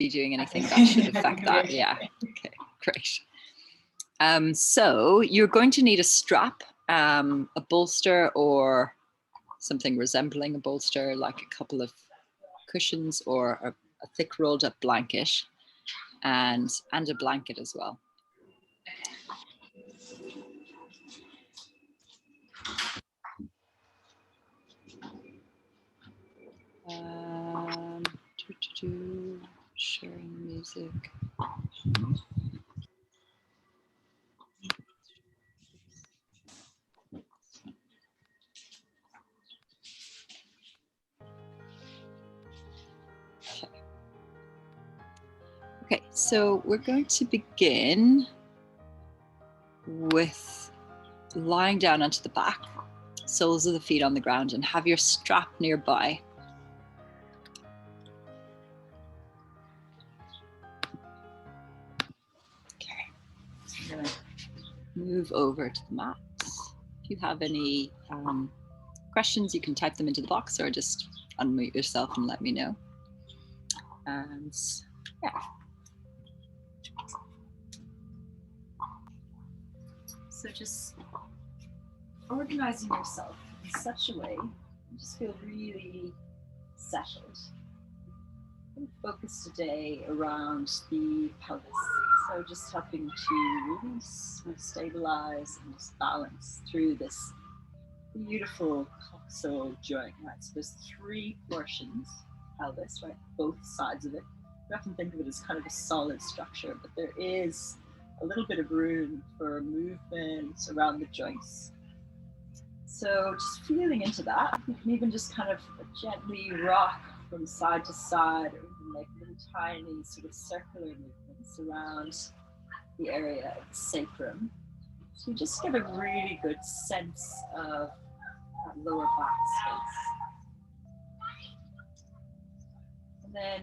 be doing anything that should affect that. Yeah. Okay, great. So you're going to need a strap, a bolster, or something resembling a bolster, like a couple of cushions or a thick rolled up blanket, and a blanket as well. Sharing music. Okay, so we're going to begin with lying down onto the back, soles of the feet on the ground, and have your strap nearby. Okay, so I'm gonna move over to the mat. If you have any questions, you can type them into the box or just unmute yourself and let me know. And yeah. So just organizing yourself in such a way you just feel really settled. I'm focus today around the pelvis. So just helping to release and stabilize and just balance through this beautiful coxal joint, right? So there's three portions of pelvis, right? Both sides of it. We often think of it as kind of a solid structure, but there is a little bit of room for movement around the joints. So just feeling into that, you can even just kind of gently rock from side to side, or even make little tiny sort of circular movements around the area of the sacrum. So you just get a really good sense of that lower back space. And then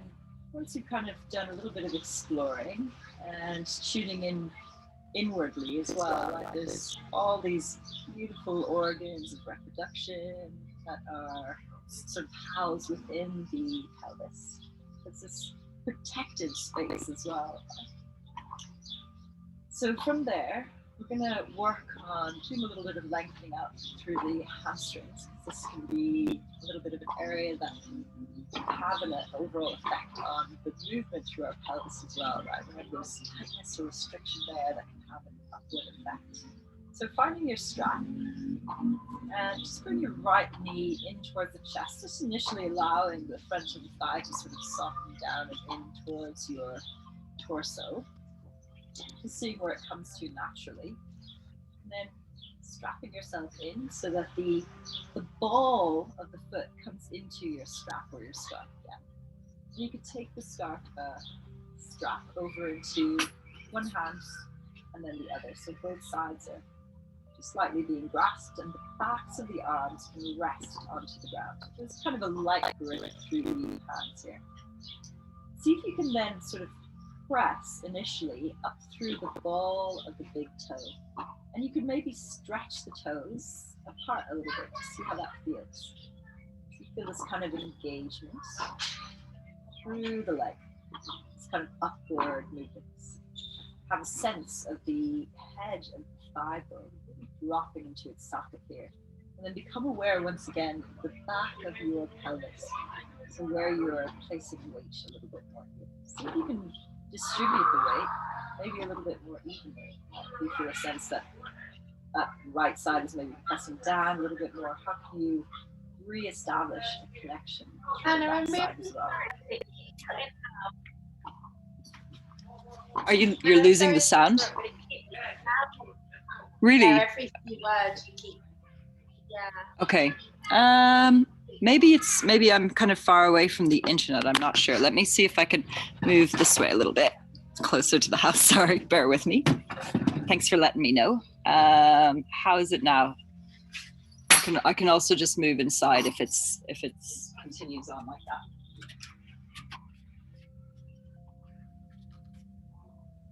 once you've kind of done a little bit of exploring and tuning in inwardly as well, right? There's all these beautiful organs of reproduction that are sort of housed within the pelvis. It's this protective space as well. So from there, we're going to work on doing a little bit of lengthening out through the hamstrings. This can be a little bit of an area that can have an overall effect on the movement through our pelvis as well, right? We have this tightness or restriction there that can have an upward effect. So finding your strap, and just bring your right knee in towards the chest, just initially allowing the front of the thigh to sort of soften down and in towards your torso. Just seeing where it comes to naturally. And then strapping yourself in so that the ball of the foot comes into your strap or your strap. Yeah. So you could take the strap over into one hand and then the other. So both sides are just slightly being grasped, and the backs of the arms can rest onto the ground. There's kind of a light grip through the hands here. See if you can then sort of press initially up through the ball of the big toe. And you could maybe stretch the toes apart a little bit to see how that feels. So you feel this kind of engagement through the leg, this kind of upward movements. Have a sense of the head of the thigh bone really dropping into its socket here. And then become aware once again of the back of your pelvis. So where you are placing weight a little bit more here. See if you can distribute the weight, maybe a little bit more evenly. You feel a sense that that right side is maybe pressing down a little bit more. How can you re-establish a connection to that side as well? You're losing the sound? Really? Yeah, every few words you keep. Yeah. Okay. Maybe I'm kind of far away from the internet. I'm not sure. Let me see if I can move this way a little bit closer to the house. Sorry, bear with me. Thanks for letting me know. How is it now? I can also just move inside if it's continues on like that.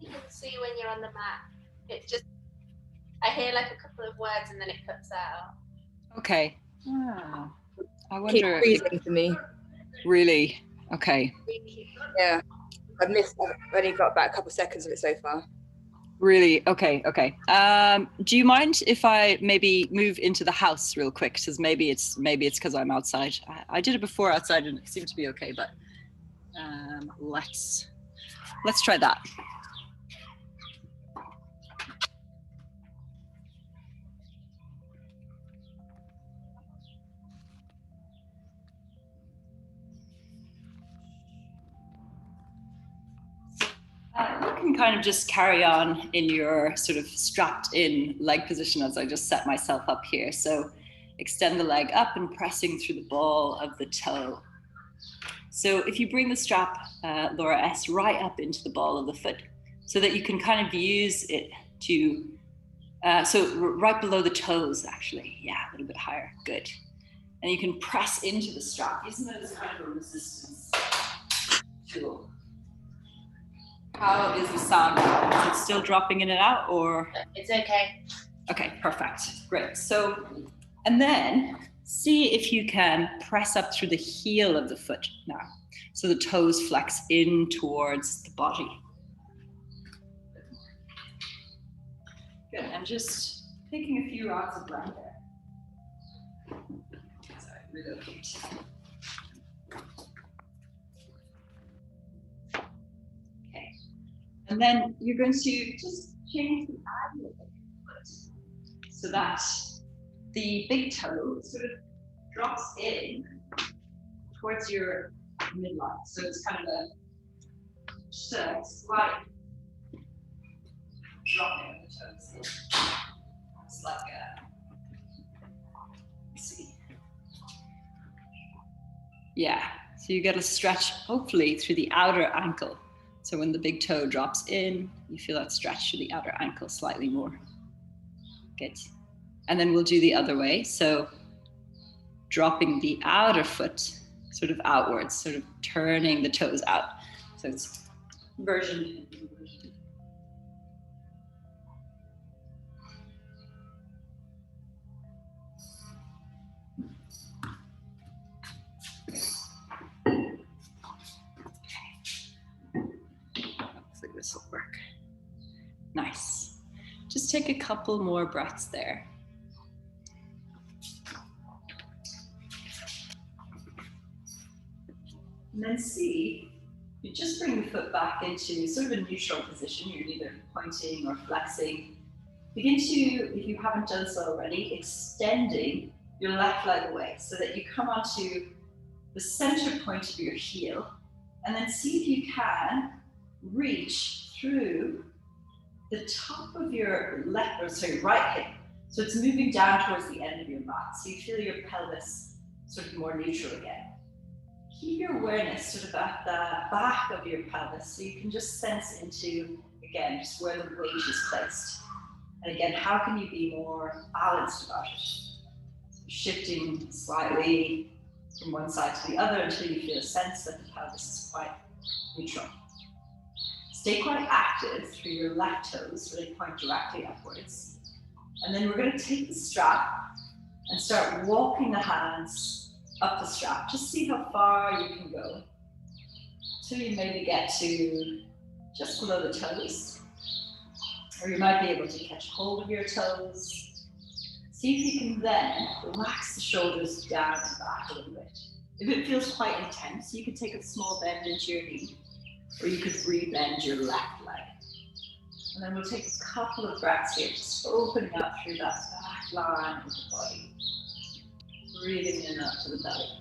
You can see when you're on the mat. It just, I hear like a couple of words and then it cuts out. Okay. I wonder. Keep freezing for me. Really? Okay. Yeah. I've only got about a couple of seconds of it so far. Really? Okay. Do you mind if I maybe move into the house real quick? Because maybe it's because I'm outside. I did it before outside and it seemed to be okay, but let's try that. You can kind of just carry on in your sort of strapped in leg position as I just set myself up here. So extend the leg up and pressing through the ball of the toe. So if you bring the strap, Laura S, right up into the ball of the foot so that you can kind of use it to, so right below the toes actually. Yeah, a little bit higher, good. And you can press into the strap using it as kind of a resistance tool. How is the sound? Is it still dropping in and out or? It's okay. Okay, perfect, great. So, and then see if you can press up through the heel of the foot now. So the toes flex in towards the body. Good, and just taking a few rounds of breath there. Sorry, relocate. Okay, and then you're going to just change the angle of your foot so that the big toe sort of drops in towards your midline. So it's kind of a slight dropping of the toes. It's like let's see. Yeah, so you get a stretch hopefully through the outer ankle. So when the big toe drops in, you feel that stretch through the outer ankle slightly more. Good. And then we'll do the other way. So dropping the outer foot sort of outwards, sort of turning the toes out. So it's inversion. Hopefully this will work. Nice. Just take a couple more breaths there. And then see, you just bring the foot back into sort of a neutral position. You're neither pointing or flexing. Begin to, if you haven't done so already, extending your left leg away so that you come onto the center point of your heel. And then see if you can reach through the top of your right hip. So it's moving down towards the end of your mat. So you feel your pelvis sort of more neutral again. Keep your awareness sort of at the back of your pelvis so you can just sense into, again, just where the weight is placed. And again, how can you be more balanced about it? So shifting slightly from one side to the other until you feel a sense that the pelvis is quite neutral. Stay quite active through your left toes, so they point directly upwards. And then we're going to take the strap and start walking the hands up the strap. Just see how far you can go. Till you maybe get to just below the toes. Or you might be able to catch hold of your toes. See if you can then relax the shoulders down and back a little bit. If it feels quite intense, you could take a small bend into your knee, or you could re-bend your left leg. And then we'll take a couple of breaths here, just opening up through that back line of the body. Breathing in up to the belly.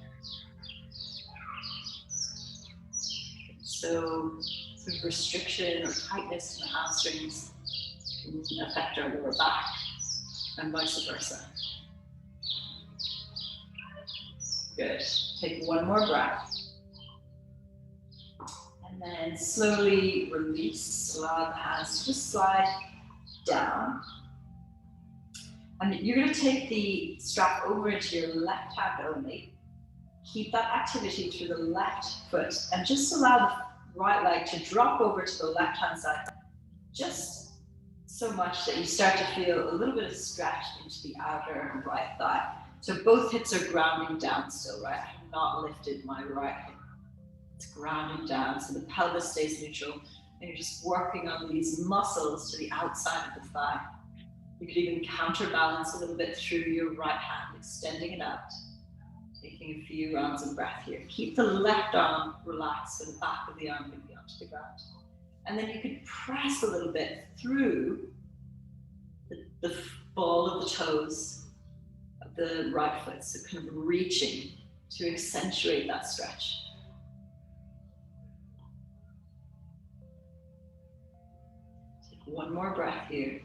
So sort of restriction or tightness in the hamstrings can affect our lower back and vice versa. Good. Take one more breath. And then slowly release. Allow the hands to just slide down. And you're going to take the strap over into your left hand only. Keep that activity through the left foot and just allow the right leg to drop over to the left hand side. Just so much that you start to feel a little bit of stretch into the outer right thigh. So both hips are grounding down still, right? I have not lifted my right hip. It's grounding down so the pelvis stays neutral, and you're just working on these muscles to the outside of the thigh. You could even counterbalance a little bit through your right hand, extending it out. Taking a few rounds of breath here. Keep the left arm relaxed so the back of the arm can be onto the ground. And then you could press a little bit through the ball of the toes of the right foot. So kind of reaching to accentuate that stretch. Take one more breath here.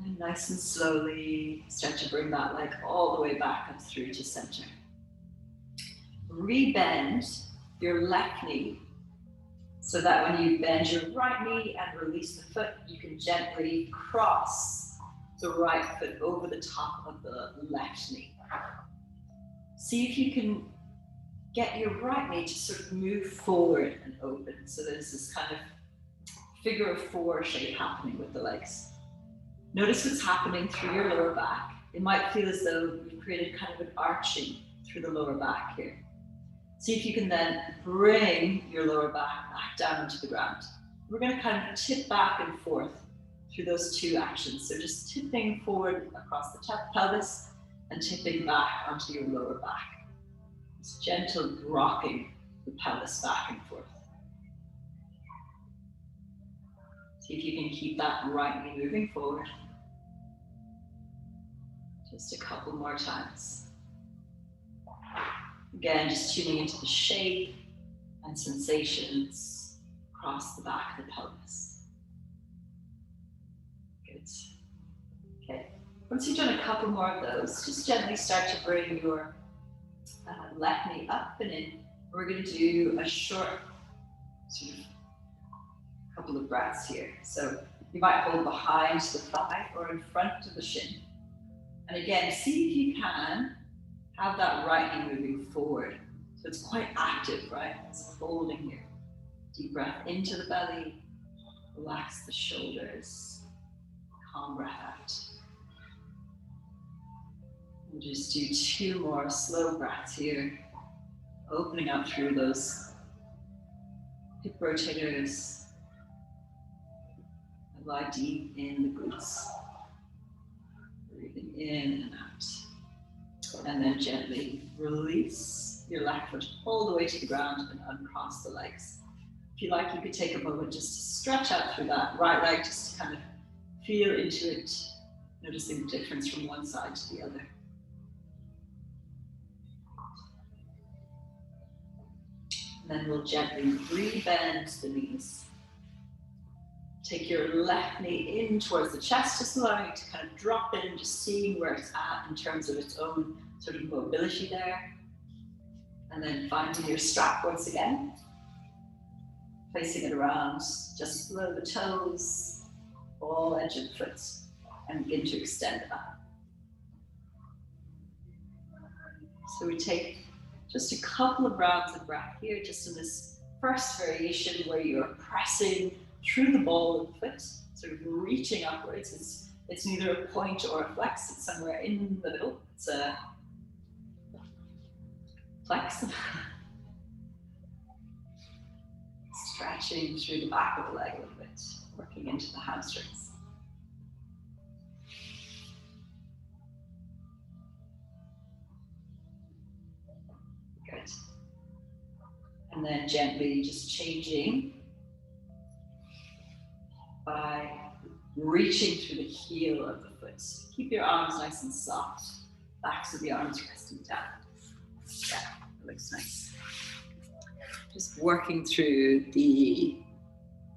And nice and slowly start to bring that leg all the way back up through to center. Rebend your left knee so that when you bend your right knee and release the foot, you can gently cross the right foot over the top of the left knee. See if you can get your right knee to sort of move forward and open. So there's this kind of figure of four shape happening with the legs. Notice what's happening through your lower back. It might feel as though you've created kind of an arching through the lower back here. See if you can then bring your lower back down into the ground. We're going to kind of tip back and forth through those two actions. So just tipping forward across the top pelvis and tipping back onto your lower back. It's gentle rocking the pelvis back and forth. See if you can keep that right knee moving forward. Just a couple more times. Again, just tuning into the shape and sensations across the back of the pelvis. Good. Okay. Once you've done a couple more of those, just gently start to bring your left knee up and in. We're going to do a short sort of couple of breaths here. So you might hold behind the thigh or in front of the shin. And again, see if you can have that right knee moving forward. So it's quite active, right? It's folding here. Deep breath into the belly. Relax the shoulders. Calm breath out. We'll just do two more slow breaths here. Opening up through those hip rotators. And lie deep in the glutes. Breathing in and out. And then gently release your left foot all the way to the ground and uncross the legs. If you like, you could take a moment just to stretch out through that right leg, just to kind of feel into it, noticing the difference from one side to the other. And then we'll gently rebend the knees. Take your left knee in towards the chest, just allowing it to kind of drop in, just seeing where it's at in terms of its own sort of mobility there. And then finding your strap once again. Placing it around just below the toes, ball edge of the foot, and begin to extend it up. So we take just a couple of rounds of breath here, just in this first variation where you're pressing through the ball of the foot, sort of reaching upwards. It's neither a point or a flex, it's somewhere in the middle. It's a flex. Stretching through the back of the leg a little bit, working into the hamstrings. Good. And then gently just changing by reaching through the heel of the foot. Keep your arms nice and soft. Backs of the arms resting down. Yeah, that looks nice. Just working through the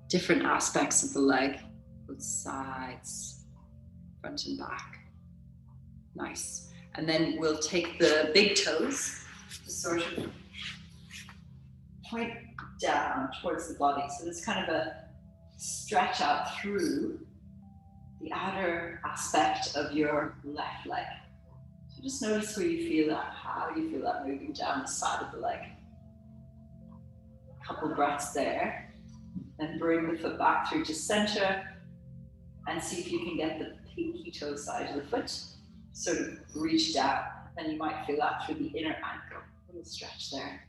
different aspects of the leg, both sides, front and back. Nice. And then we'll take the big toes to sort of point down towards the body. So there's kind of a stretch out through the outer aspect of your left leg. So just notice where you feel that, how you feel that moving down the side of the leg. Couple breaths there. Then bring the foot back through to center and see if you can get the pinky toe side of the foot sort of reach down. Then you might feel that through the inner ankle. little stretch there.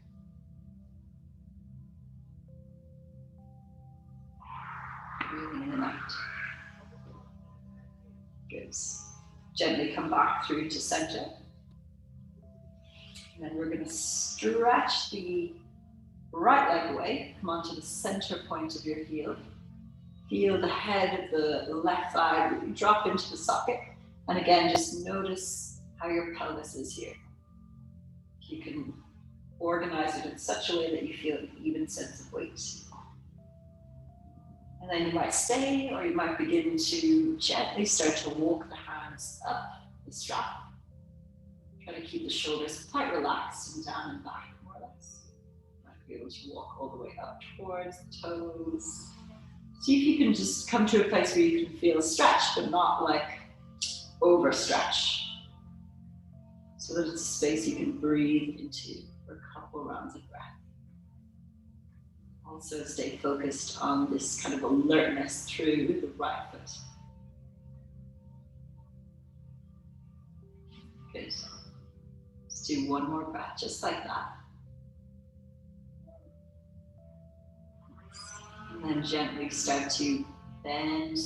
Breathing in and out. Good. Gently come back through to center. And then we're going to stretch the right leg away. Come onto the center point of your heel. Feel the head of the left thigh really drop into the socket. And again, just notice how your pelvis is here. You can organize it in such a way that you feel an even sense of weight. And then you might stay, or you might begin to gently start to walk the hands up the strap. Try to keep the shoulders quite relaxed and down and back, more or less. You might be able to walk all the way up towards the toes. See if you can just come to a place where you can feel stretched, but not like overstretch. So that it's a space you can breathe into for a couple rounds of breath. Also stay focused on this kind of alertness through the right foot. Good. Let's do one more breath, just like that. And then gently start to bend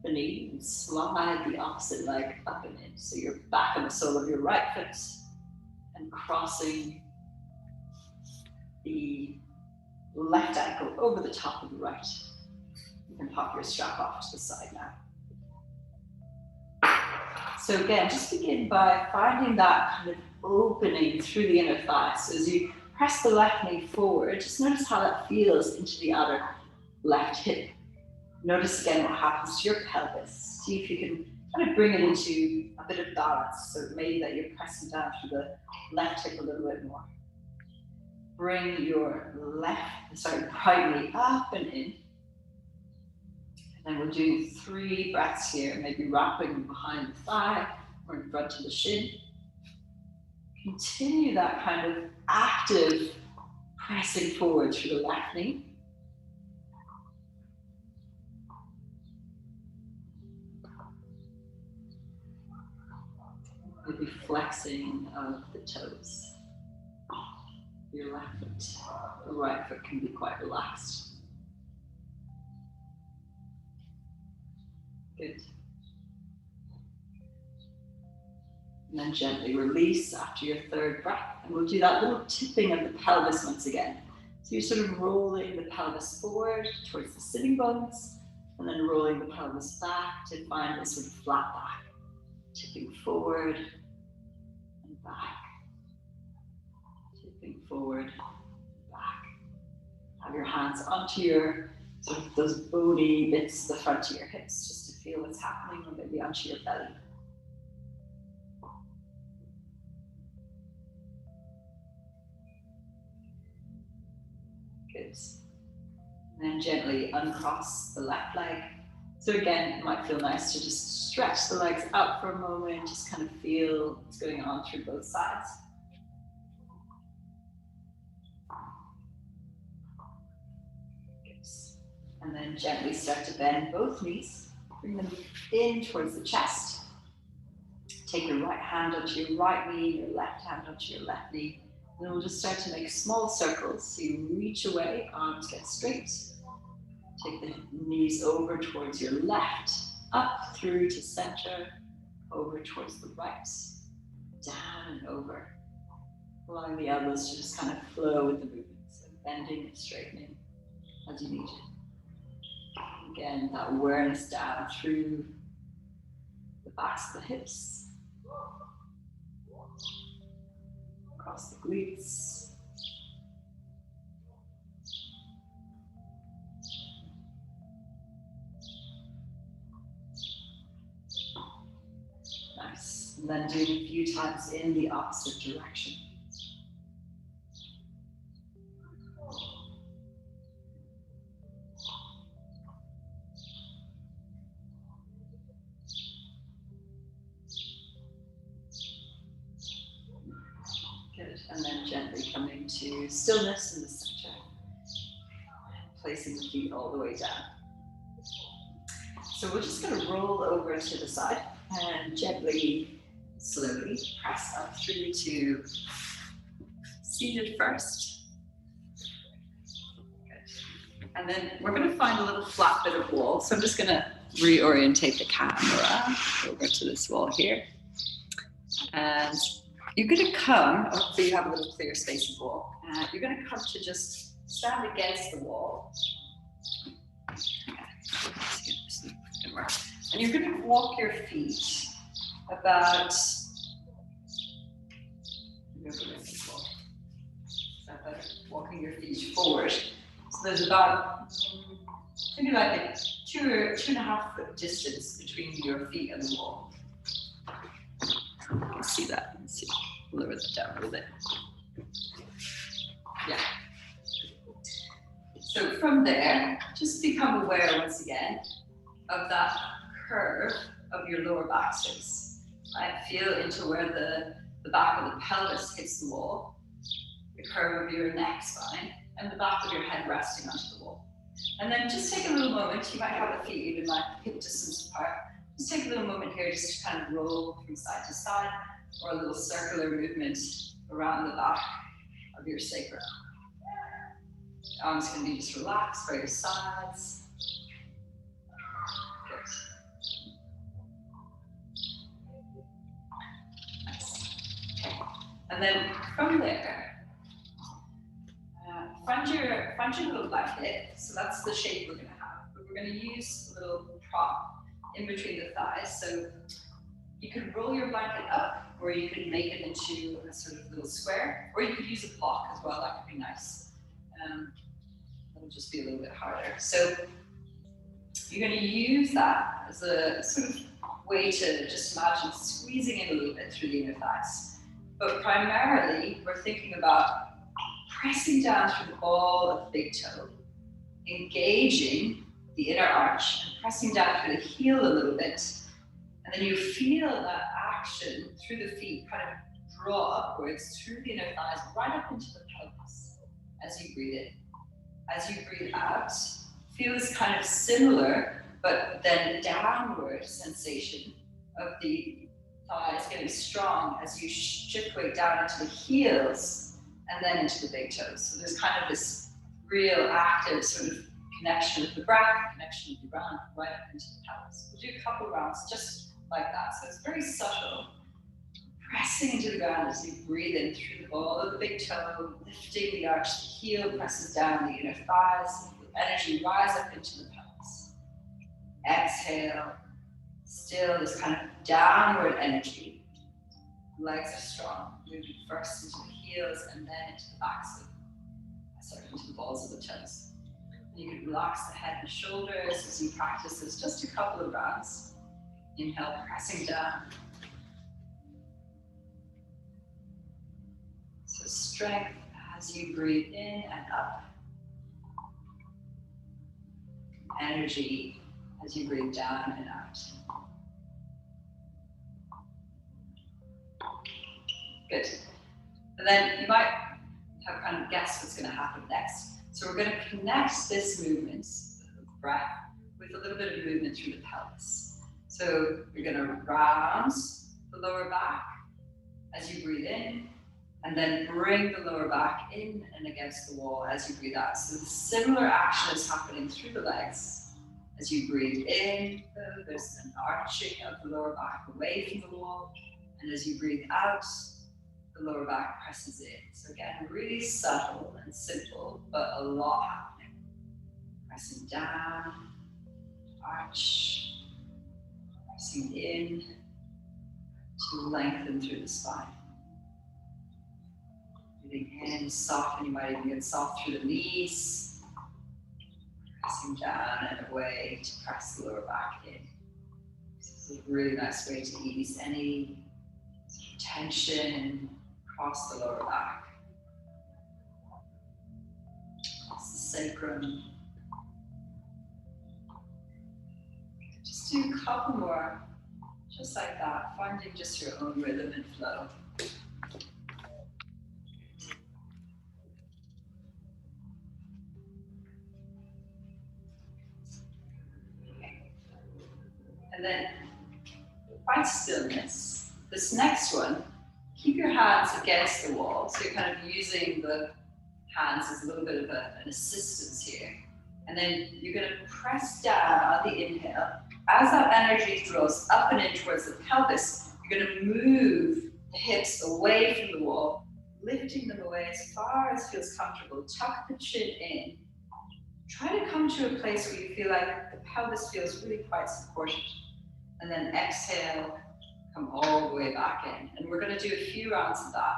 the knee and slide the opposite leg up and in. So you're back on the sole of your right foot and crossing the left ankle over the top of the right. You can pop your strap off to the side now. So again, just begin by finding that kind of opening through the inner thigh. So as you press the left knee forward, just notice how that feels into the outer left hip. Notice again what happens to your pelvis. See if you can kind of bring it into a bit of balance. So maybe that you're pressing down through the left hip a little bit more. Bring your right knee up and in. And then we'll do 3 breaths here, maybe wrapping behind the thigh or in front of the shin. Continue that kind of active pressing forward through the left knee. Maybe flexing of the toes. Your left foot, the right foot can be quite relaxed. Good. And then gently release after your 3rd breath. And we'll do that little tipping of the pelvis once again. So you're sort of rolling the pelvis forward towards the sitting bones, and then rolling the pelvis back to find this sort of flat back. Tipping forward and back. Tipping forward, back. Have your hands onto your, sort of those bony bits, the front of your hips, just to feel what's happening, or maybe onto your belly. Good. And then gently uncross the left leg. So again, it might feel nice to just stretch the legs out for a moment, just kind of feel what's going on through both sides. And then gently start to bend both knees. Bring them in towards the chest. Take your right hand onto your right knee, your left hand onto your left knee. And then we'll just start to make small circles. So you reach away, arms get straight. Take the knees over towards your left, up through to center, over towards the right, down and over. Allowing the elbows to just kind of flow with the movement. So bending and straightening as you need it. Again, that awareness down through the backs of the hips, across the glutes, nice. And then do it a few times in the opposite direction. And then gently coming to stillness in the center. Placing the feet all the way down. So we're just going to roll over to the side and gently, slowly press up through to seated first. Good. And then we're going to find a little flat bit of wall. So I'm just going to reorientate the camera over to this wall here. And you're going to come, so you have a little clear space of wall. You're going to come to just stand against the wall. And you're going to walk your feet about, walking your feet forward. So there's about maybe like a 2 or 2.5 foot distance between your feet and the wall. You can see that. Let's see. Lower that down a little bit. Yeah. So from there, just become aware once again of that curve of your lower back space. Right? Feel into where the back of the pelvis hits the wall, the curve of your neck spine, and the back of your head resting onto the wall. And then just take a little moment. You might have the feet even like hip distance apart. Just take a little moment here just to kind of roll from side to side, or a little circular movement around the back of your sacrum. The arms can be just relaxed by your sides. Good. Nice. Okay. And then from there, find your little blanket. So that's the shape we're going to have. But we're going to use a little prop in between the thighs. So you could roll your blanket up, or you could make it into a sort of little square, or you could use a block as well. That could be nice. That'll just be a little bit harder. So you're going to use that as a sort of way to just imagine squeezing in a little bit through the inner thighs. But primarily, we're thinking about pressing down through the ball of the big toe, engaging the inner arch, and pressing down through the heel a little bit. And then you feel that action through the feet kind of draw upwards through the inner thighs, right up into the pelvis as you breathe in. As you breathe out, feel this kind of similar, but then downward sensation of the thighs getting strong as you shift weight down into the heels and then into the big toes. So there's kind of this real active sort of connection with the breath, connection with the ground, right up into the pelvis. We'll do a couple rounds just like that. So it's very subtle, pressing into the ground as you breathe in through the ball of the big toe, lifting the arch, the heel presses down the inner thighs, the energy rise up into the pelvis. Exhale, still this kind of downward energy. Legs are strong, moving first into the heels and then into the backs into the balls of the toes. You can relax the head and shoulders as you practice this just a couple of rounds. Inhale, pressing down. So strength as you breathe in and up. Energy as you breathe down and out. Good. And then you might have kind of guessed what's going to happen next. So we're going to connect this movement, of breath, with a little bit of movement through the pelvis. So you're going to round the lower back as you breathe in, and then bring the lower back in and against the wall as you breathe out. So the similar action is happening through the legs. As you breathe in, there's an arching of the lower back away from the wall, and as you breathe out, the lower back presses in. So again, really subtle and simple, but a lot happening. Pressing down, arch, pressing in to lengthen through the spine. Breathing in, soften, you might even get soft through the knees. Pressing down and away to press the lower back in. This is a really nice way to ease any tension across the lower back. Across the sacrum. Just do a couple more, just like that, finding just your own rhythm and flow. Okay. And then find stillness. This next one, keep your hands against the wall. So you're kind of using the hands as a little bit of an assistance here. And then you're going to press down on the inhale. As that energy draws up and in towards the pelvis, you're going to move the hips away from the wall, lifting them away as far as feels comfortable. Tuck the chin in. Try to come to a place where you feel like the pelvis feels really quite supported. And then exhale, come all the way back in. And we're going to do a few rounds of that.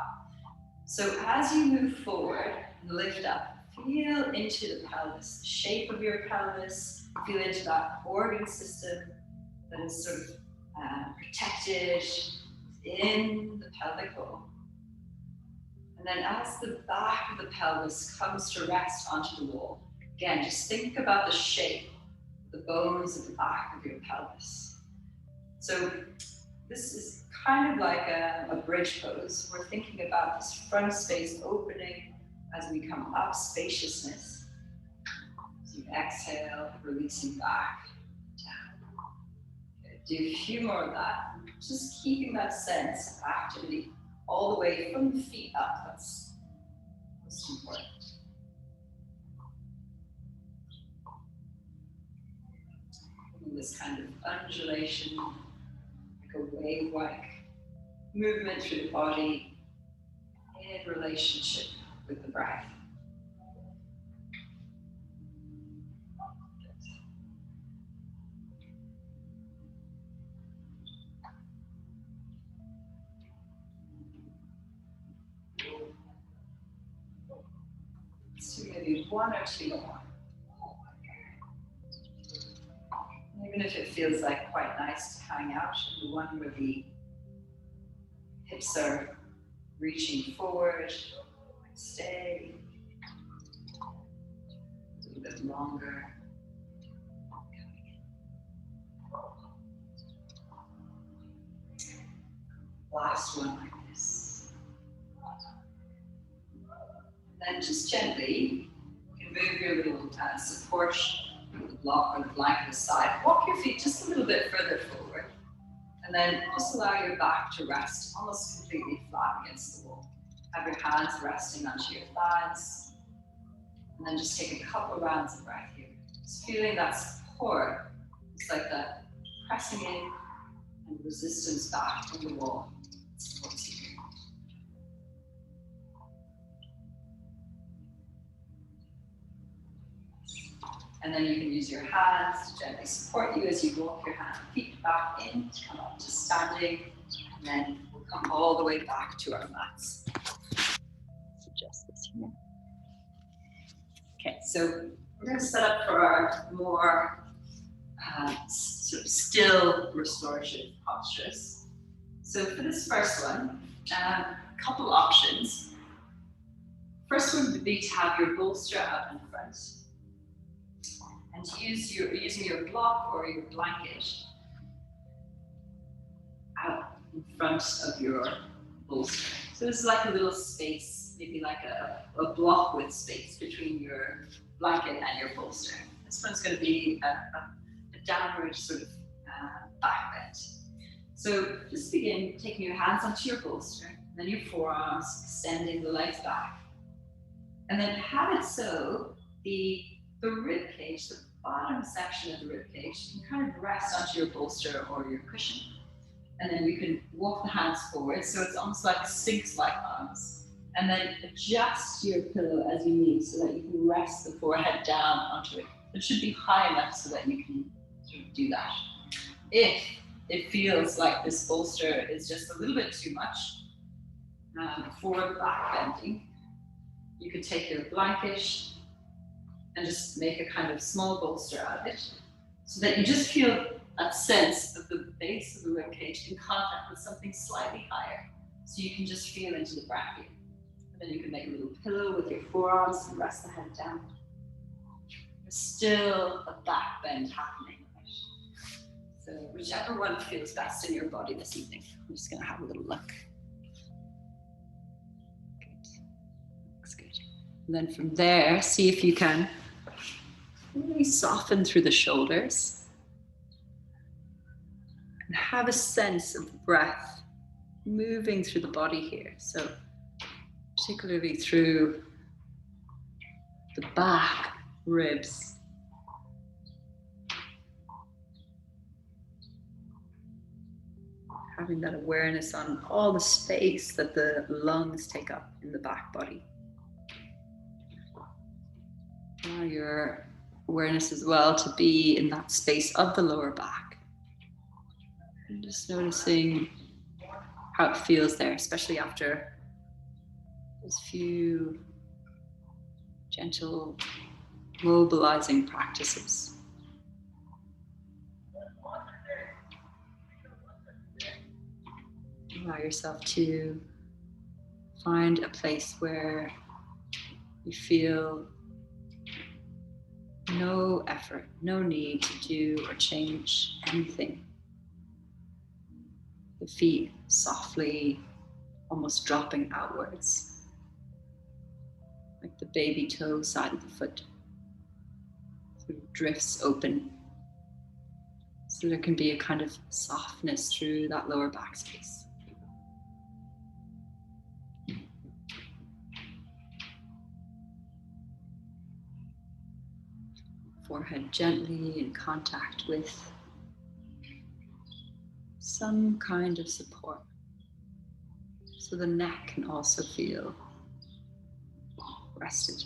So as you move forward and lift up, feel into the pelvis, the shape of your pelvis, feel into that organ system that is sort of protected in the pelvic bowl. And then as the back of the pelvis comes to rest onto the wall, again, just think about the shape, the bones at the back of your pelvis. So this is kind of like a bridge pose. We're thinking about this front space opening as we come up, spaciousness. So you exhale, releasing back, down. Okay, do a few more of that. Just keeping that sense of activity all the way from the feet up. That's most important. And this kind of undulation, like a wave-like movement through the body in relationship with the breath. Let's do maybe one or two more. Even if it feels like quite nice to hang out, the one where the hips are reaching forward, stay a little bit longer. Last one like this. And then just gently, you can move your little support, the block or the blanket aside. Walk your feet just a little bit further forward. And then just allow your back to rest almost completely flat against the wall. Have your hands resting onto your thighs. And then just take a couple rounds of breath here. Just feeling that support. It's like that pressing in and resistance back from the wall. It supports you. And then you can use your hands to gently support you as you walk your feet back in, come up to standing, and then we'll come all the way back to our mats. Adjust this here. Okay, so we're going to set up for our more sort of still restorative postures. So for this first one, a couple options. First one would be to have your bolster out in front. And to using your block or your blanket out in front of your bolster. So this is like a little space, maybe like a block with space between your blanket and your bolster. This one's going to be a downward sort of back bend. So just begin taking your hands onto your bolster, then your forearms, extending the legs back. And then have it so the rib cage, the bottom section of the rib cage, you can kind of rest onto your bolster or your cushion. And then you can walk the hands forward, so it's almost like Sphinx-like arms. And then adjust your pillow as you need so that you can rest the forehead down onto it. It should be high enough so that you can sort of do that. If it feels like this bolster is just a little bit too much for back bending, you could take your blanket and just make a kind of small bolster out of it, so that you just feel that sense of the base of the rib cage in contact with something slightly higher. So you can just feel into the breath here. And then you can make a little pillow with your forearms and rest the head down. There's still a back bend happening. So whichever one feels best in your body this evening. I'm just going to have a little look. Good. Looks good. And then from there, see if you can really soften through the shoulders and have a sense of the breath moving through the body here. So particularly through the back ribs. Having that awareness on all the space that the lungs take up in the back body. Allow your awareness as well to be in that space of the lower back. And just noticing how it feels there, especially after those few gentle mobilizing practices. Allow yourself to find a place where you feel no effort, no need to do or change anything. The feet softly, almost dropping outwards, like the baby toe side of the foot sort of drifts open. So there can be a kind of softness through that lower back space. Forehead gently in contact with some kind of support. So the neck can also feel rested.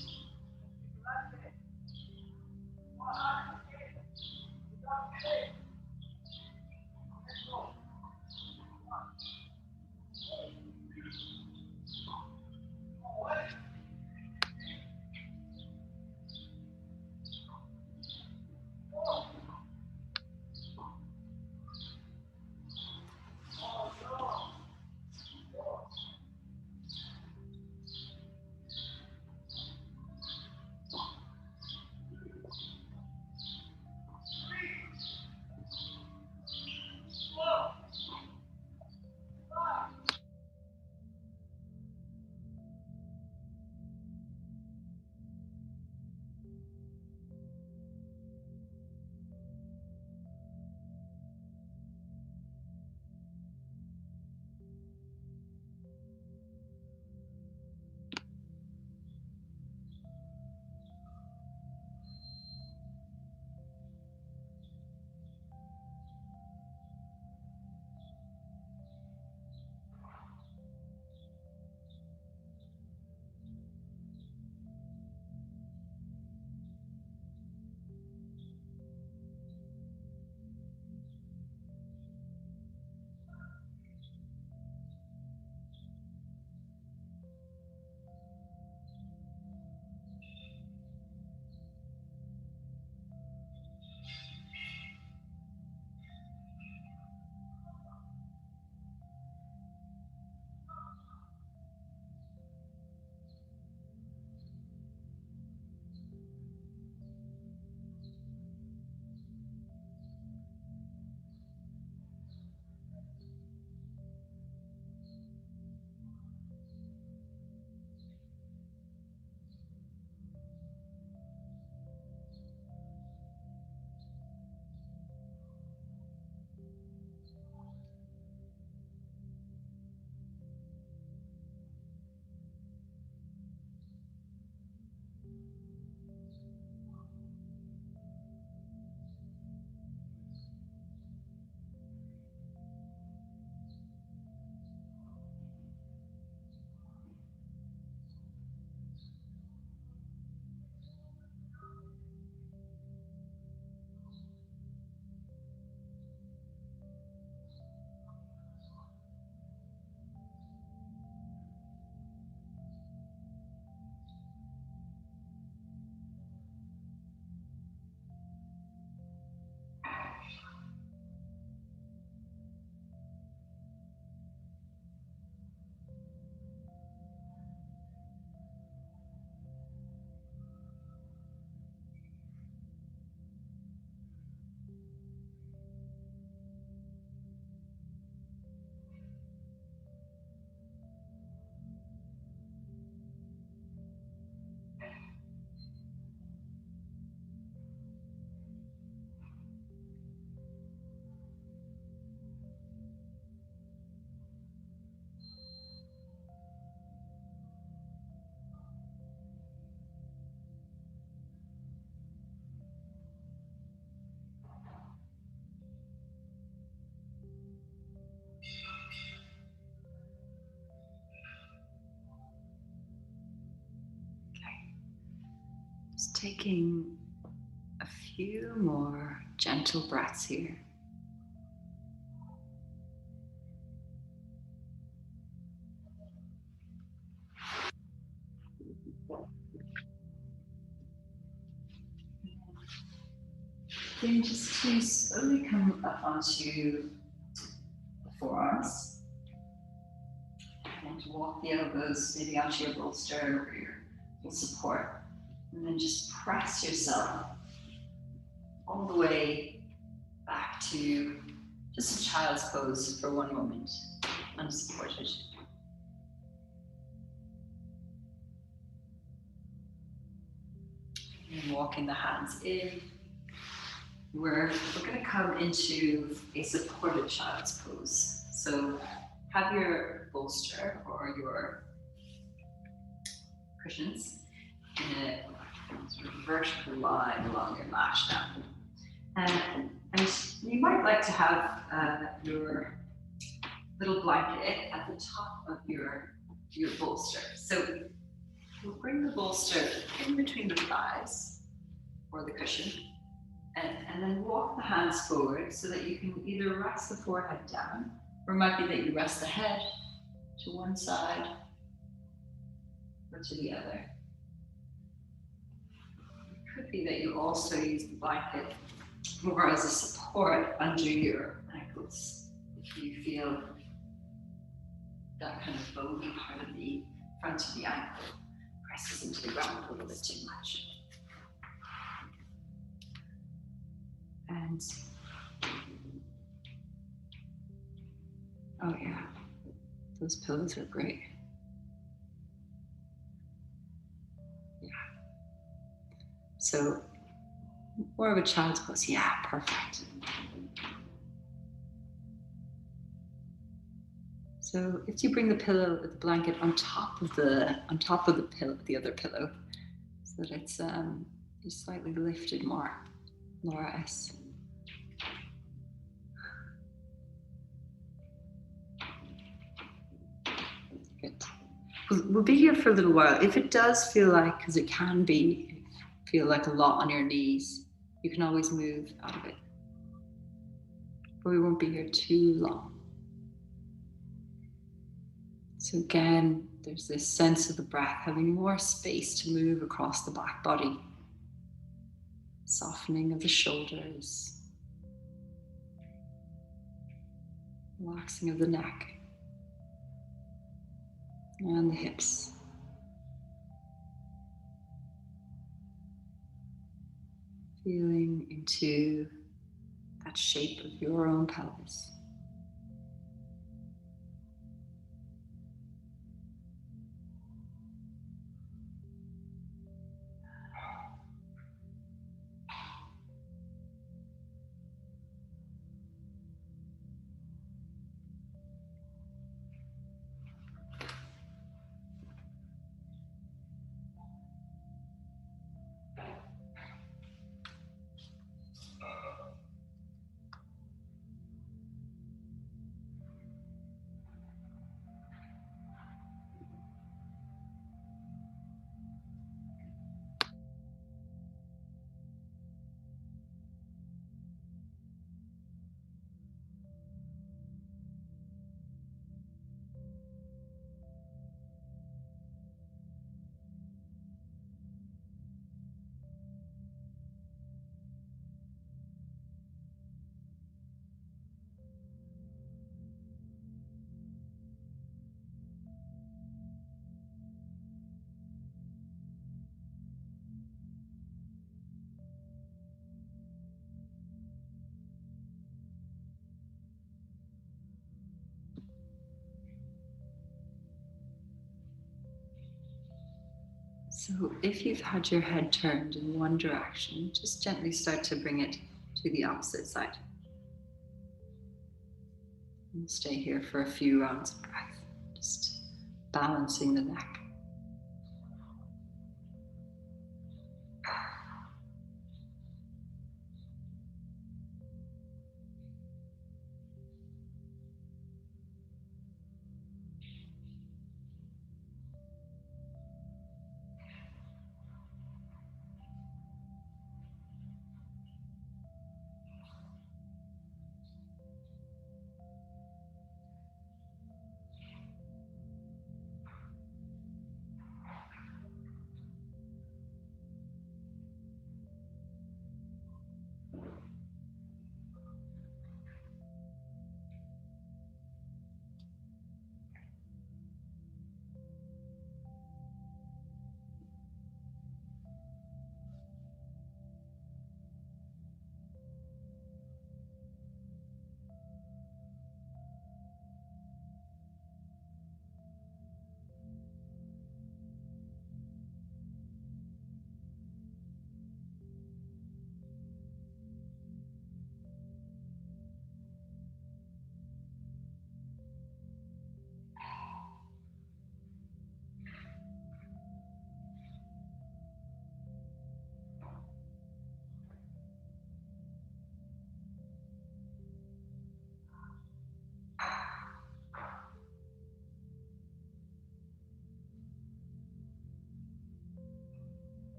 taking a few more gentle breaths here. Then just to slowly come up onto the forearms and walk the elbows maybe onto your bolster or your support. And then just press yourself all the way back to just a child's pose for one moment, unsupported. And walking the hands in. We're going to come into a supported child's pose. So have your bolster or your cushions in a sort of vertical line along your mat now. And you might like to have your little blanket at the top of your bolster. So we'll bring the bolster in between the thighs or the cushion. And then walk the hands forward so that you can either rest the forehead down, or it might be that you rest the head to one side or to the other. It could be that you also use the blanket more as a support under your ankles if you feel that kind of bony part of the front of the ankle presses into the ground a little bit too much. And oh yeah, those pillows are great. Yeah. So more of a child's pose. Yeah, perfect. So if you bring the pillow, the blanket on top of the pillow, the other pillow, so that it's just slightly lifted more. Laura S. Good. We'll be here for a little while. If it does feel like, because it can feel like a lot on your knees, you can always move out of it. But we won't be here too long. So again, there's this sense of the breath having more space to move across the back body. Softening of the shoulders. Relaxing of the neck. And the hips. Feeling into that shape of your own pelvis. So if you've had your head turned in one direction, just gently start to bring it to the opposite side. And stay here for a few rounds of breath, just balancing the neck.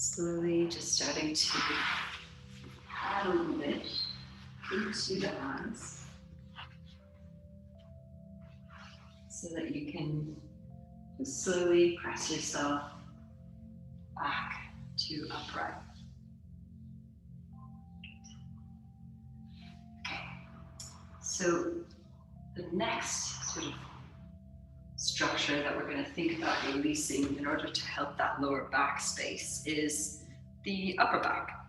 Slowly just starting to add a little bit into the hands so that you can just slowly press yourself back to upright. Okay, so the next sort of structure that we're going to think about releasing in order to help that lower back space is the upper back.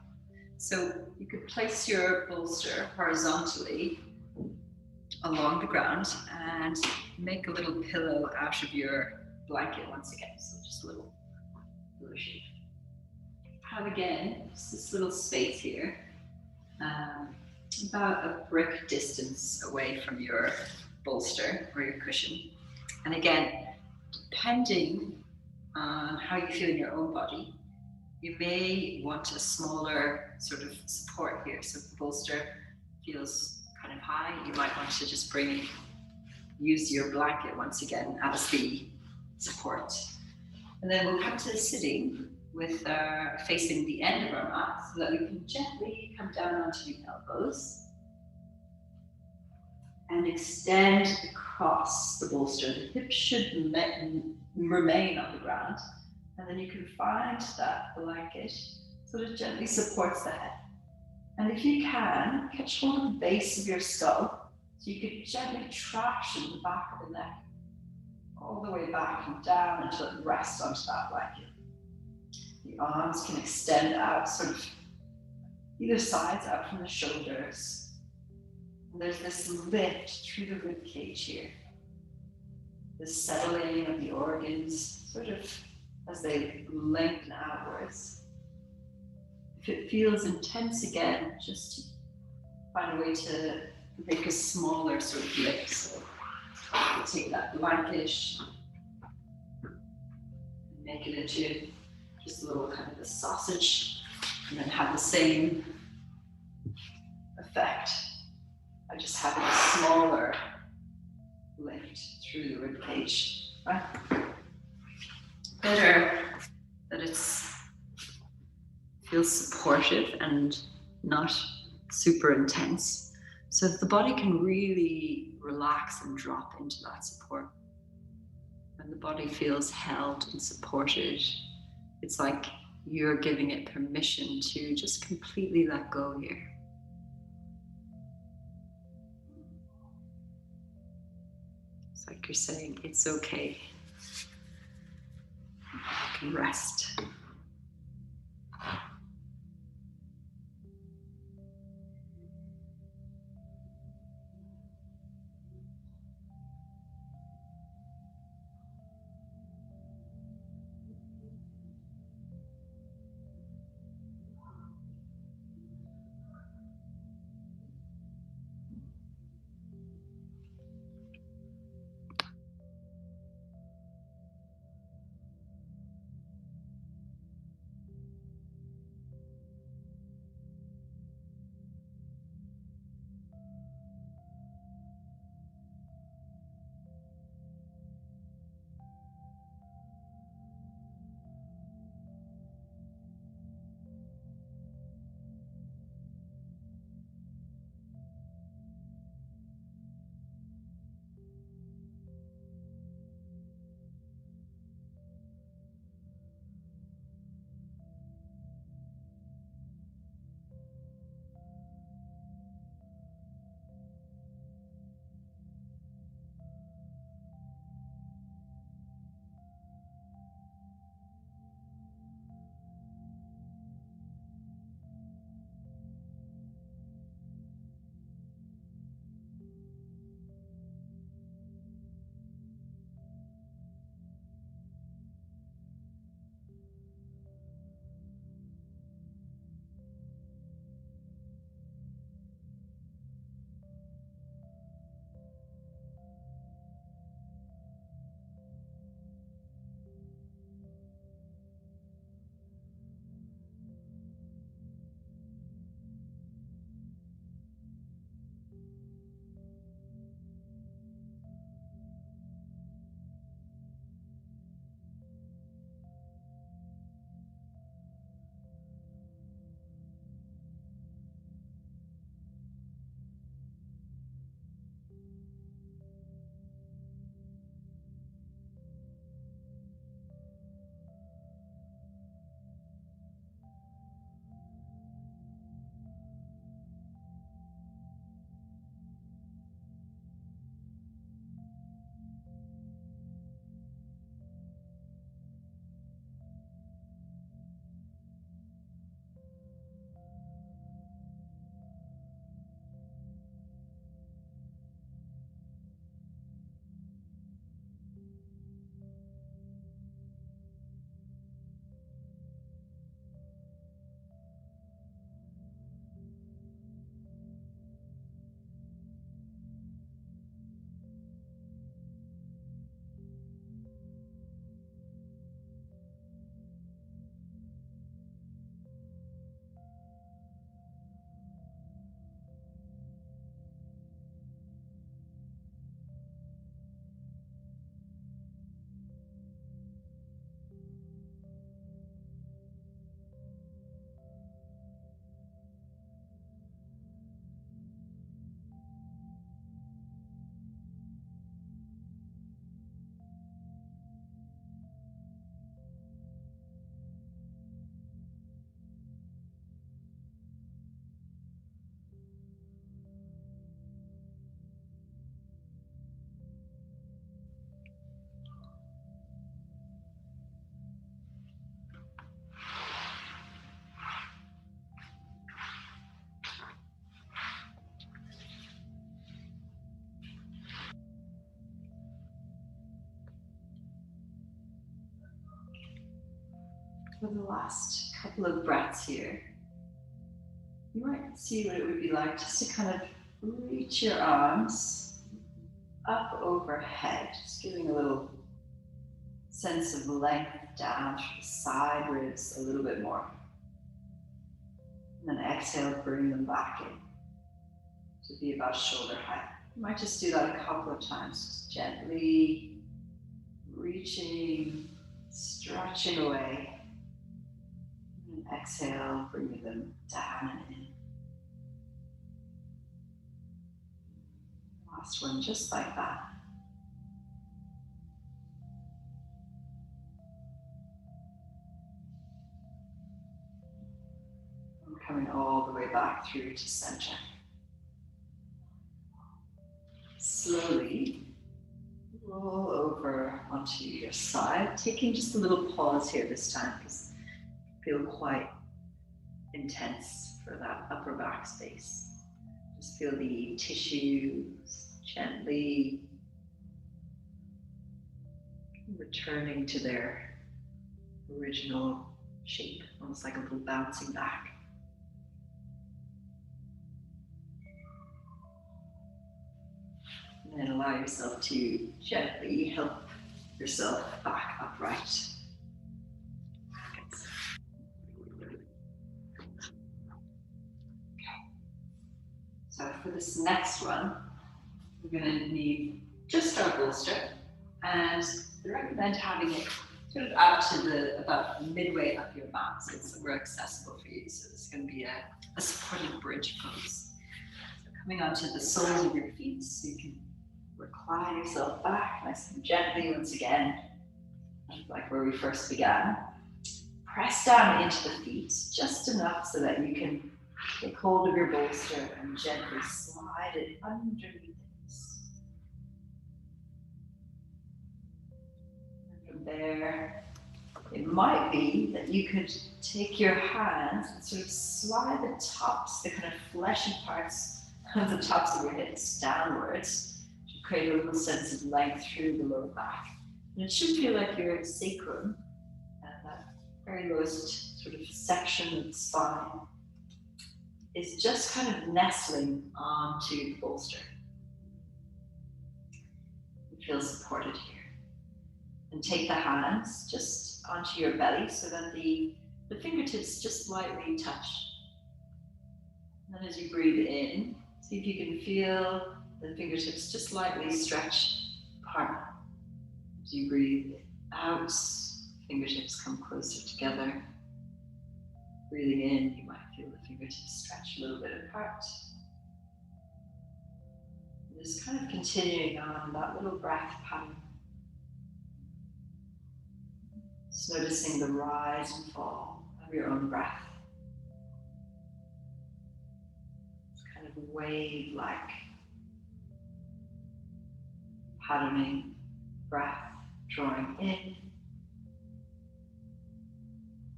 So you could place your bolster horizontally along the ground and make a little pillow out of your blanket once again. So just a little shape. Have again just this little space here, about a brick distance away from your bolster or your cushion. And again, depending on how you feel in your own body, you may want a smaller sort of support here. So if the bolster feels kind of high, you might want to just use your blanket once again as the support. And then we'll come to sitting with facing the end of our mat so that we can gently come down onto the elbows and extend across the bolster. The hips should remain on the ground, and then you can find that blanket so that it gently supports the head. And if you can, catch hold of the base of your skull so you can gently trash in the back of the neck all the way back and down until it rests onto that blanket. The arms can extend out, sort of either sides, out from the shoulders. And there's this lift through the rib cage here. This settling of the organs, sort of as they lengthen outwards. If it feels intense again, just find a way to make a smaller sort of lift. So we'll take that blanket and make it into just a little kind of a sausage, and then have the same effect by just having a smaller lift through the rib cage. Right? Better that it feels supportive and not super intense. So if the body can really relax and drop into that support, when the body feels held and supported, it's like you're giving it permission to just completely let go here. It's like you're saying, it's okay. You can rest. For the last couple of breaths here, you might see what it would be like just to kind of reach your arms up overhead, just giving a little sense of length down through the side ribs a little bit more. And then exhale, bring them back in to be about shoulder height. You might just do that a couple of times, just gently reaching, stretching away. And exhale, bringing them down and in. Last one, just like that. And coming all the way back through to center. Slowly roll over onto your side, taking just a little pause here this time because I feel quite intense for that upper back space. Just feel the tissues gently returning to their original shape, almost like a little bouncing back. And then allow yourself to gently help yourself back upright. So for this next one, we're going to need just our bolster, and I recommend having it sort of out to about midway up your mat, so it's more accessible for you. So this is going to be a supported bridge pose. So coming onto the soles of your feet, so you can recline yourself back nice and gently once again, like where we first began. Press down into the feet just enough so that you can take hold of your bolster and gently slide it underneath it. And from there, it might be that you could take your hands and sort of slide the tops, the kind of fleshy parts of the tops of your hips downwards to create a little sense of length through the lower back. And it should feel like your sacrum, that very lowest sort of section of the spine, is just kind of nestling onto the bolster. You feel supported here. And take the hands just onto your belly so that the fingertips just lightly touch. And then as you breathe in, see if you can feel the fingertips just lightly stretch apart. As you breathe out, fingertips come closer together. Breathing in, you might feel the fingertips stretch a little bit apart. And just kind of continuing on that little breath pattern. Just noticing the rise and fall of your own breath. It's kind of wave-like patterning breath, drawing in.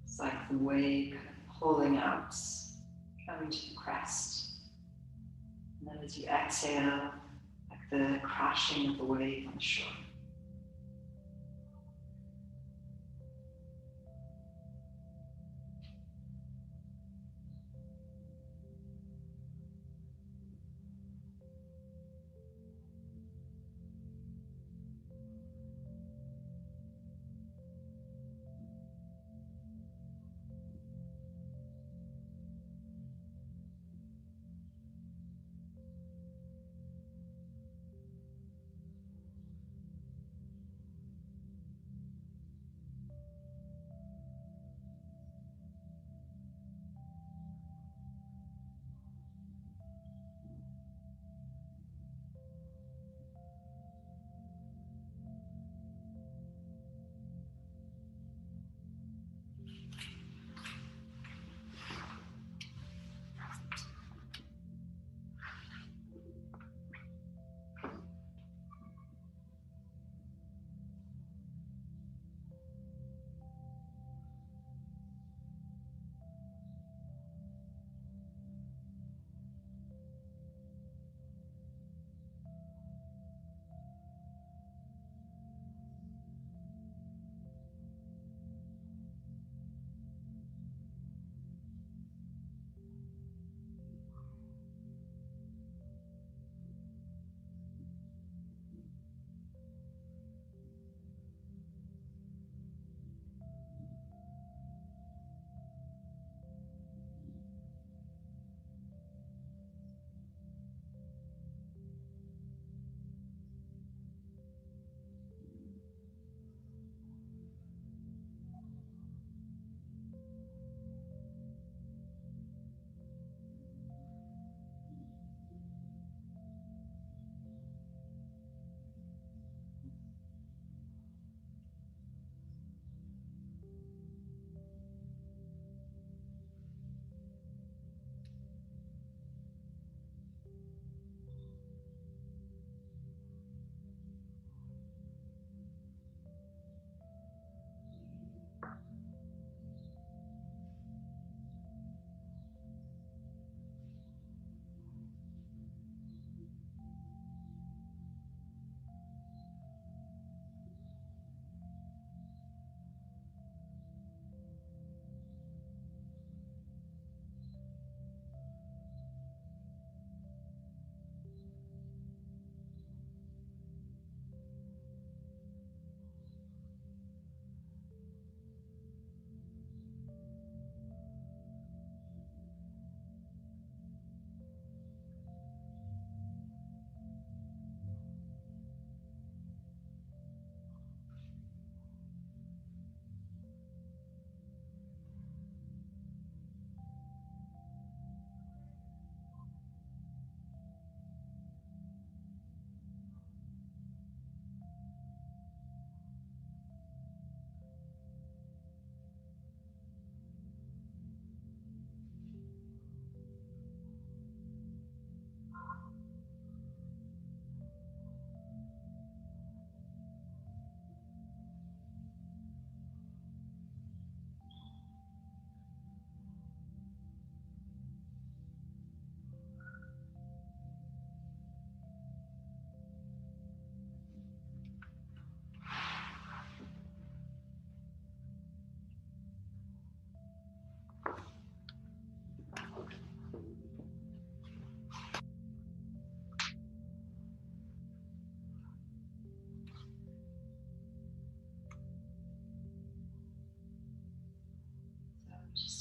It's like the wave kind of pulling out, coming to the crest. And then as you exhale, like the crashing of the wave on the shore.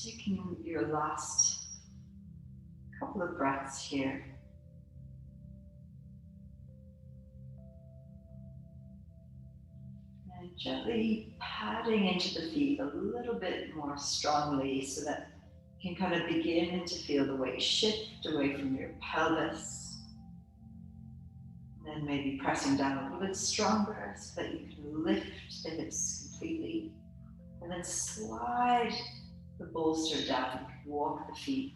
taking your last couple of breaths here. And gently padding into the feet a little bit more strongly so that you can kind of begin to feel the weight shift away from your pelvis. And then maybe pressing down a little bit stronger so that you can lift the hips completely. And then slide the bolster down. You can walk the feet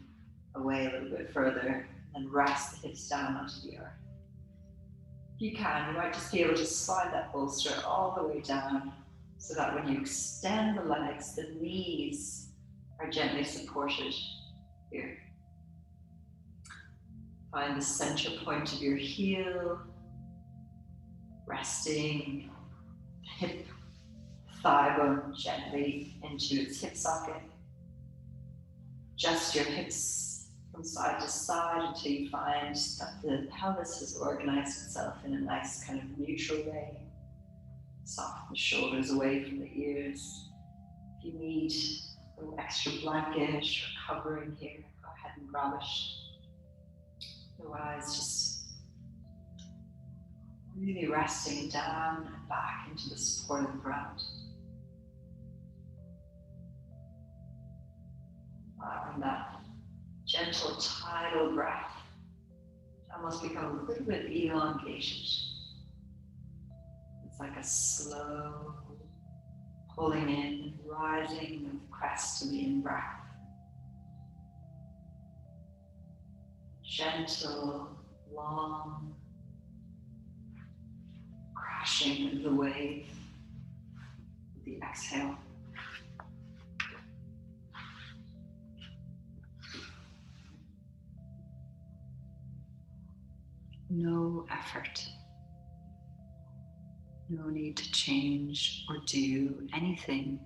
away a little bit further and rest the hips down onto the earth. If you can, you might just be able to slide that bolster all the way down so that when you extend the legs, the knees are gently supported here. Find the center point of your heel, resting the hip, thigh bone gently into its hip socket. Adjust your hips from side to side until you find that the pelvis has organized itself in a nice kind of neutral way. Soften the shoulders away from the ears. If you need a little extra blanket or covering here, go ahead and grab it. Otherwise, just really resting down and back into the support of the ground. Allowing that gentle tidal breath to almost become a little bit elongated. It's like a slow pulling in, rising of the crest of the in-breath. Gentle, long crashing of the wave with the exhale. No effort. No need to change or do anything.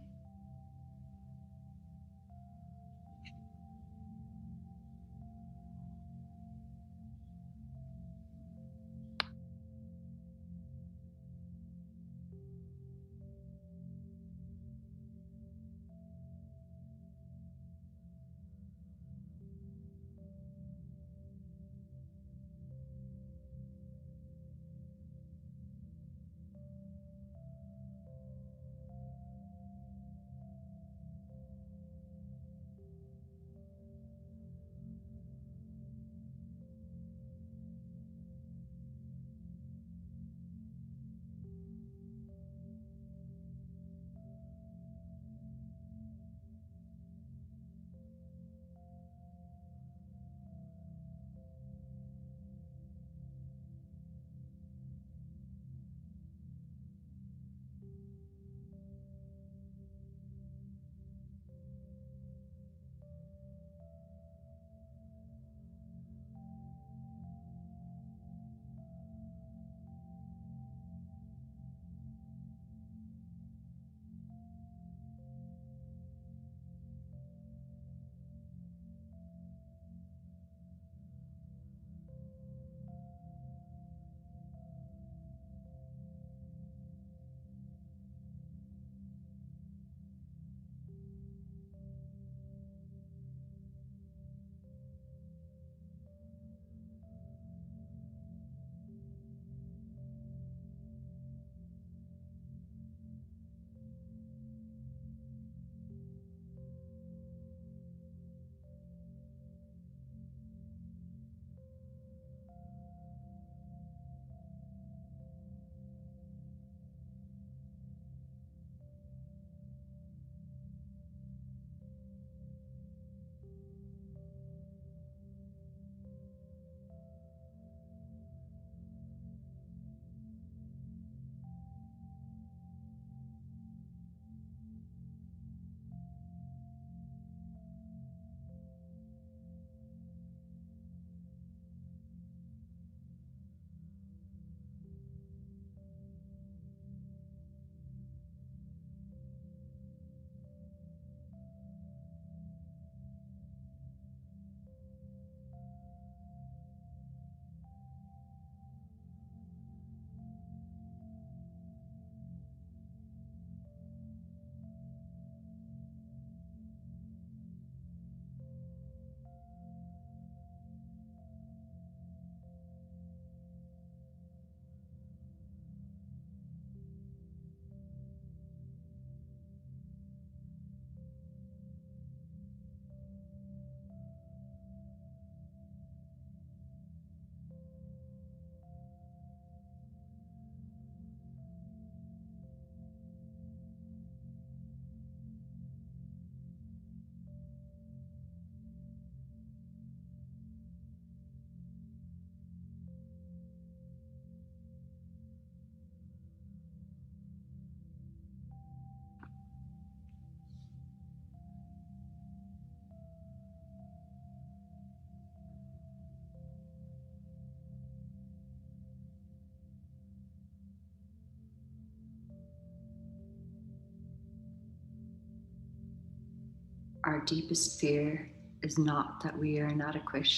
Our deepest fear is not that we are inadequate.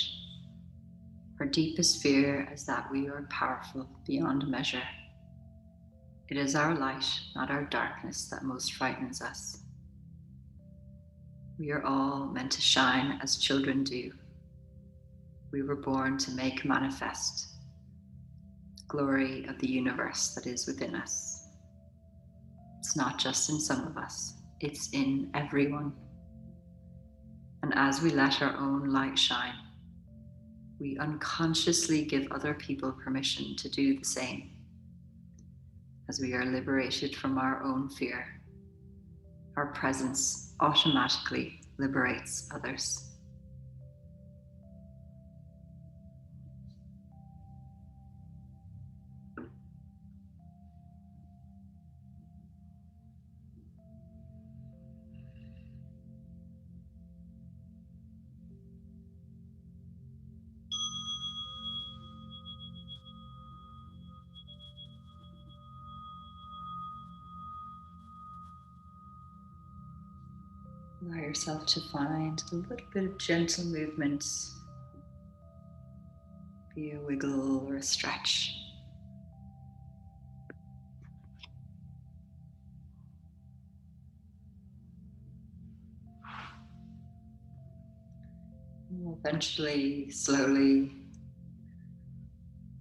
Our deepest fear is that we are powerful beyond measure. It is our light, not our darkness, that most frightens us. We are all meant to shine as children do. We were born to make manifest the glory of the universe that is within us. It's not just in some of us, it's in everyone. And as we let our own light shine, we unconsciously give other people permission to do the same. As we are liberated from our own fear, our presence automatically liberates others. Allow yourself to find a little bit of gentle movement, be a wiggle or a stretch. We'll eventually, slowly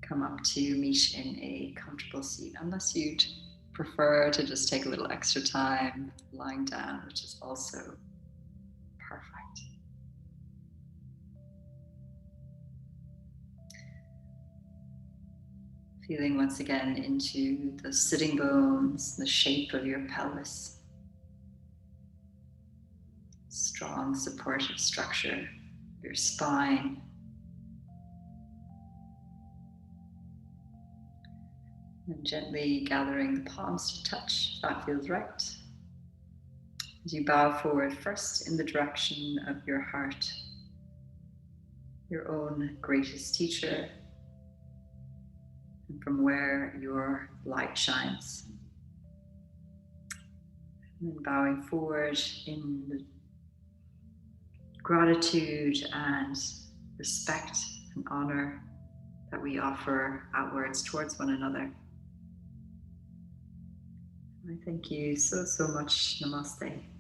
come up to meet in a comfortable seat, unless you'd prefer to just take a little extra time lying down, which is also perfect. Feeling once again into the sitting bones, the shape of your pelvis. Strong supportive structure, your spine. And gently gathering the palms to touch, if that feels right. As you bow forward, first in the direction of your heart, your own greatest teacher, and from where your light shines. And then bowing forward in the gratitude and respect and honor that we offer outwards towards one another. I thank you so much. Namaste.